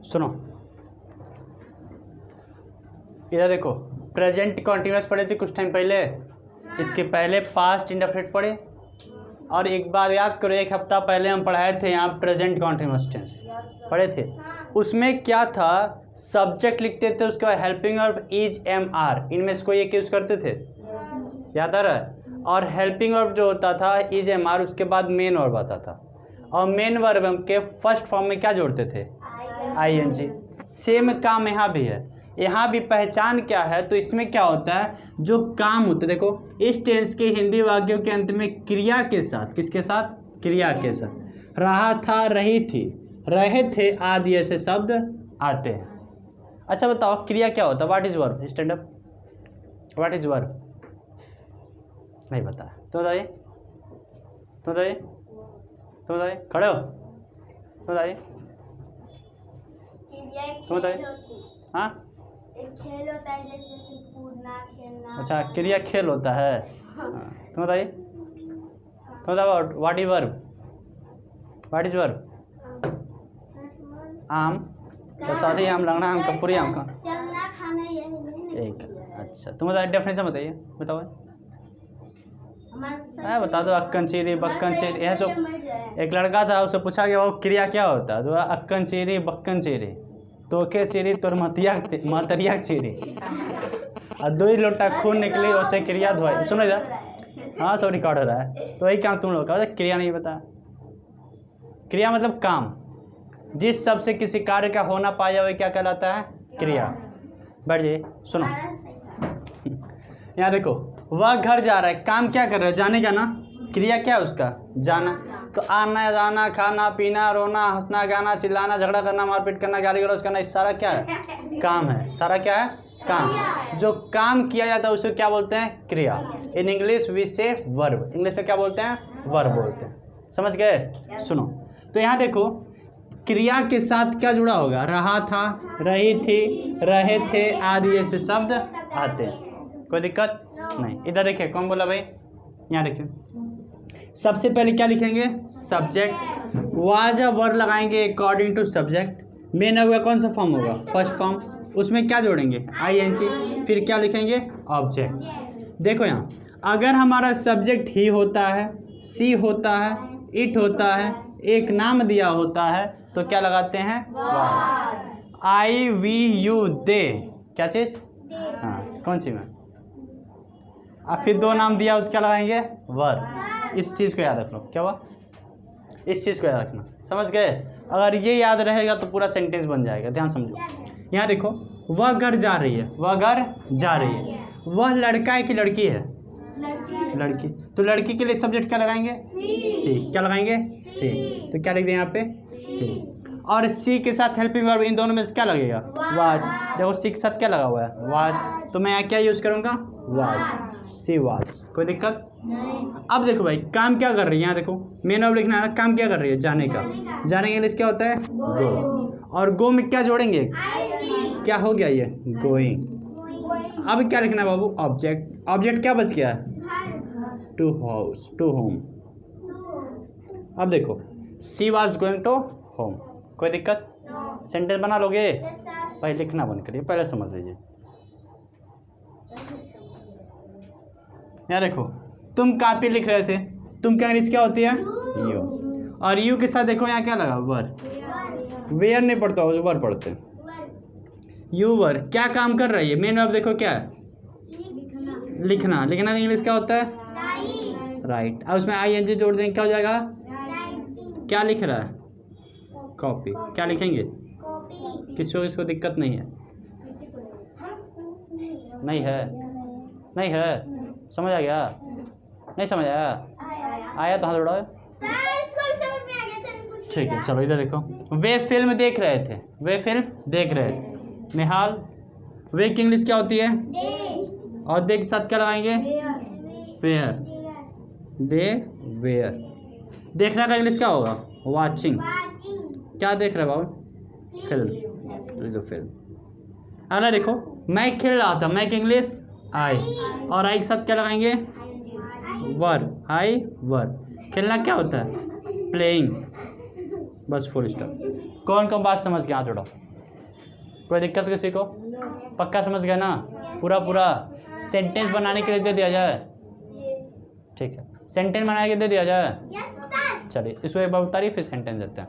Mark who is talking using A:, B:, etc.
A: सुनो, इधर देखो, प्रेजेंट कॉन्टिन्यूस पढ़े थे कुछ टाइम पहले, इसके पहले पास्ट इंडेफिनिट पढ़े, और एक बार याद करो, एक हफ्ता पहले हम पढ़ाए थे यहाँ प्रेजेंट कॉन्टिन्यूस टेंस पढ़े थे। उसमें क्या था, सब्जेक्ट लिखते थे, उसके बाद helping verb is, am, are, इनमें से कोई एक यूज़ करते थे, याद आ रहा है। और हेल्पिंग वर्ब जो होता था इज, एम, आर, उसके बाद मेन वर्ब आता था, और मेन वर्ब के फर्स्ट फॉर्म में क्या जोड़ते थे, आई एन जी। सेम काम यहाँ भी है, यहाँ भी पहचान क्या है, तो इसमें क्या होता है, जो काम होता है, देखो इस टेंस के हिंदी वाक्यों के अंत में क्रिया के साथ, किसके साथ, क्रिया के साथ, रहा था, रही थी, रहे थे आदि ऐसे शब्द आते हैं। अच्छा बताओ क्रिया क्या होता है, what is verb, stand up, what is verb, नहीं पता, तो बताइए, तो बताइए, तो बताइए, खड़े हो, तो बताइए, तो बताइए, हाँ
B: खेल होता है जैसे कूदना, खेलना।
A: अच्छा, क्रिया खेल होता है, हाँ तो बताइए, तो बताओ what is verb, what is verb, आम, तो सारी आम, लगना आम का, पूरी आम का,
B: चलना, खाना, यही
A: एक, अच्छा तुम बताइए, डेफिनेशन बताइए, बताओ, बता दो, अक्कन चीरी, बक्कन चीरी, यह जो एक लड़का था उससे पूछा गया वो क्रिया क्या होता है, तो अक्कन चीरी, बक्कन चीरी, तोके चीरी, तोर महतरिया चीरी, और 2 लोटा खून निकली, उससे क्रिया धोई, सुनो इधर, हाँ सब रिकॉर्ड हो रहा है, तो वही काम तुम लोग का, क्रिया नहीं बता, क्रिया मतलब काम, जिस शब्द से किसी कार्य का होना पाया वही क्या कहलाता है, क्रिया। बैठ जाइए, सुनो, यहाँ देखो, वह घर जा रहा है, काम क्या कर रहा है, जाने का ना, क्रिया क्या है उसका, जाना, तो आना, जाना, खाना, पीना, रोना, हंसना, गाना, चिल्लाना, झगड़ा करना, मारपीट करना, गाली गलौज करना, इस सारा क्या है, काम है, सारा क्या है, काम। जो काम किया जाता है उसे क्या बोलते हैं, क्रिया। इन इंग्लिश वी से वर्ब, इंग्लिश में क्या बोलते हैं, वर्ब बोलते हैं, समझ गए। सुनो, तो यहाँ देखो, क्रिया के साथ क्या जुड़ा होगा, रहा था, रही थी, रहे थे आदि ऐसे शब्द आते हैं, कोई दिक्कत नहीं। इधर देखिए, कौन बोला भाई, यहाँ देखिए, सबसे पहले क्या लिखेंगे, सब्जेक्ट, वाज या वर्ब लगाएंगे अकॉर्डिंग टू सब्जेक्ट, मेन होगा कौन सा फॉर्म होगा, फर्स्ट फॉर्म, उसमें क्या जोड़ेंगे, आई एन जी, फिर क्या लिखेंगे, ऑब्जेक्ट। देखो यहाँ, अगर हमारा सब्जेक्ट ही होता है, सी होता है, इट होता है, एक नाम दिया होता है, तो क्या लगाते हैं, आई, वी, यू, दे, क्या चीज़, हाँ कौन सी में, अब फिर 2 नाम दिया तो क्या लगाएंगे, वर्ब। इस चीज़ को याद रख लो, क्या हुआ, इस चीज़ को याद रखना, समझ गए। अगर ये याद रहेगा तो पूरा सेंटेंस बन जाएगा, ध्यान समझो। यहाँ देखो, वह घर जा रही है, वह घर जा रही है, वह लड़का है कि लड़की है, लड़की, तो लड़की के लिए सब्जेक्ट क्या लगाएंगे, सी, क्या लगाएंगे, सी, तो क्या लिख दें यहाँ पे, सी, और सी के साथ हेल्पिंग वर्ब, इन दोनों में से क्या लगेगा, वाज। देखो सी के साथ क्या लगा हुआ है, वाज, तो मैं यहाँ क्या यूज़ करूँगा, वाज, सी वाज, कोई दिक्कत नहीं। अब देखो भाई, काम क्या कर रही है, यहाँ देखो मेन वर्ब लिखना है, काम क्या कर रही है, जाने का, जाने के इंग्लिश क्या होता है, गो, और गो में क्या जोड़ेंगे, क्या हो गया ये, गोइंग। अब क्या लिखना है बाबू, ऑब्जेक्ट, ऑब्जेक्ट क्या बच गया, टू हाउस, टू होम। अब देखो, she was going to home, कोई दिक्कत, सेंटेंस बना लोगे, भाई लिखना बंद करिए, पहले समझ लीजिए। यहाँ देखो, तुम कॉपी लिख रहे थे, तुम क्या इंग्लिश क्या होती है, यू, और यू के साथ देखो यहाँ क्या लगा, वर, वेयर नहीं पढ़ता, वर पढ़ते, यू वर, क्या काम कर रही है, मेन वर्ब देखो क्या है, लिखना, लिखना इंग्लिश क्या होता है, राइट, और उसमें आई एन जी जोड़ देंगे, क्या हो जाएगा, क्या लिख रहा है, कॉपी, क्या लिखेंगे, किसी को इसको दिक्कत नहीं है, नहीं है, नहीं है, समझ आ गया, नहीं समझ आया, आया तो हाथ उड़ाओ, ठीक है। चलो इधर देखो, वे फिल्म देख रहे थे, वे फिल्म देख रहे थे, निहाल, वे की इंग्लिश क्या होती है, और दे के साथ क्या लगाएंगे, वेयर, दे वेयर, देखना का इंग्लिश क्या होगा, वाचिंग, क्या देख रहे बाबू, फिल्म, फिल्म। अगला देखो, मैं खेल रहा था, मैं की इंग्लिश आई, और आई के साथ क्या लगाएंगे, वर, आई वर, खेलना क्या होता है, प्लेइंग, बस फुल स्टॉप। कौन कौन बात समझ के हाथ उठाओ, कोई दिक्कत किसी को? पक्का समझ गए ना? पूरा पूरा सेंटेंस बनाने के लिए दे दिया जाए? ठीक है, सेंटेंस बनाने के लिए दे दिया जाए? चलिए इसको एक बार उतारिए फिर सेंटेंस देते हैं।